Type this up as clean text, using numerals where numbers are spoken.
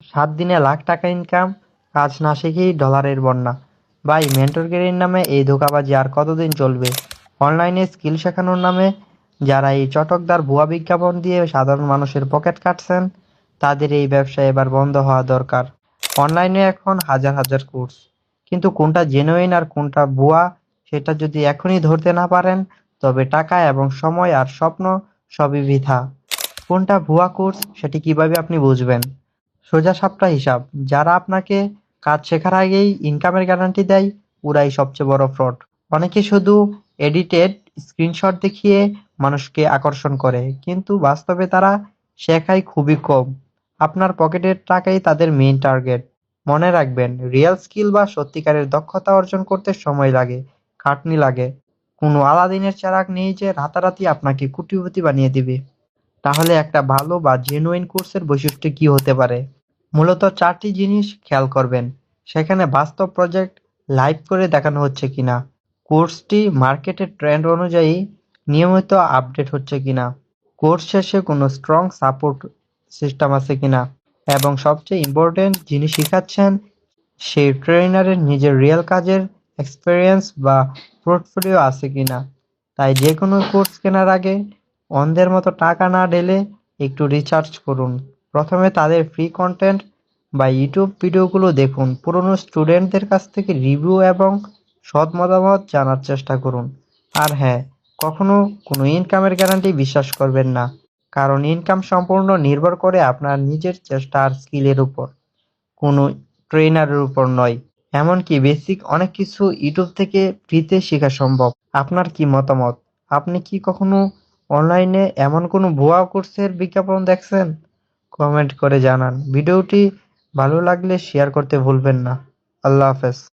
7 দিনে লাখ টাকা ইনকাম, কাজ না শিখেই ডলারের বন্যা। ভাই, মেন্টরগিরির নামে এই ধোঁকাবাজি আর কতদিন চলবে? অনলাইনে স্কিল শেখানোর নামে যারা এই চটকদার ভুয়া বিজ্ঞাপন দিয়ে সাধারণ মানুষের পকেট কাটছেন, তাদের এই ব্যবসা এবার বন্ধ হওয়া দরকার। অনলাইনে এখন হাজার হাজার কোর্স, কিন্তু কোনটা জেনুইন আর কোনটা ভুয়া সেটা যদি এখনই ধরতে না পারেন, তবে টাকা এবং সময় আর স্বপ্ন সবই বৃথা। কোনটা ভুয়া কোর্স সেটি কিভাবে আপনি বুঝবেন? সোজা সাপটা হিসাব, যারা আপনাকে কাজ শেখার আগেই ইনকামের গ্যারান্টি দেয়, ওরাই সবচেয়ে বড় ফ্রড। অনেকে শুধু এডিটেড স্ক্রিনশট দেখিয়ে মানুষকে আকর্ষণ করে, কিন্তু বাস্তবে তারা শেখায় খুবই কম। আপনার পকেটের টাকাই তাদের মেইন টার্গেট। মনে রাখবেন, রিয়েল স্কিল বা সত্যিকারের দক্ষতা অর্জন করতে সময় লাগে, খাটনি লাগে। কোনো আলাদিনের চেরাগ নেই যে রাতারাতি আপনাকে কোটিপতি বানিয়ে দিবে। তাহলে একটা ভালো বা জেনুইন কোর্সের বৈশিষ্ট্য কি হতে পারে? মূলত 4টি জিনিস খেয়াল করবেন। সেখানে বাস্তব প্রজেক্ট লাইভ করে দেখানো হচ্ছে কিনা, কোর্সটি মার্কেটের ট্রেন্ড অনুযায়ী নিয়মিত আপডেট হচ্ছে কিনা, কোর্স শেষে কোনো স্ট্রং সাপোর্ট সিস্টেম আছে কিনা, এবং সবচেয়ে ইম্পর্টেন্ট, যিনি শেখাচ্ছেন সেই ট্রেইনারের নিজের রিয়েল কাজের এক্সপেরিয়েন্স বা পোর্টফোলিও আছে কিনা। তাই যেকোনো কোর্স কেনার আগে অন্ধের মতো টাকা না ঢেলে একটু রিসার্চ করুন। প্রথমে তাদের ফ্রি কন্টেন্ট বা ইউটিউব ভিডিওগুলো দেখুন। পুরনো স্টুডেন্টদের কাছ থেকে রিভিউ এবং সৎ মতামত জানার চেষ্টা করুন। আর হ্যাঁ, কখনো কোনো ইনকামের গ্যারান্টি বিশ্বাস করবেন না, কারণ ইনকাম সম্পূর্ণ নির্ভর করে আপনার নিজের চেষ্টা আর স্কিলের উপর, কোনো ট্রেনারের উপর নয়। এমনকি বেসিক অনেক কিছু ইউটিউব থেকে ফ্রিতে শেখা সম্ভব। আপনার কি মতামত? আপনি কি কখনো অনলাইনে এমন কোনো ভুয়া কোর্সের বিজ্ঞাপন দেখছেন? কমেন্ট করে জানান। ভিডিওটি ভালো লাগলে শেয়ার করতে ভুলবেন না। আল্লাহ হাফেজ।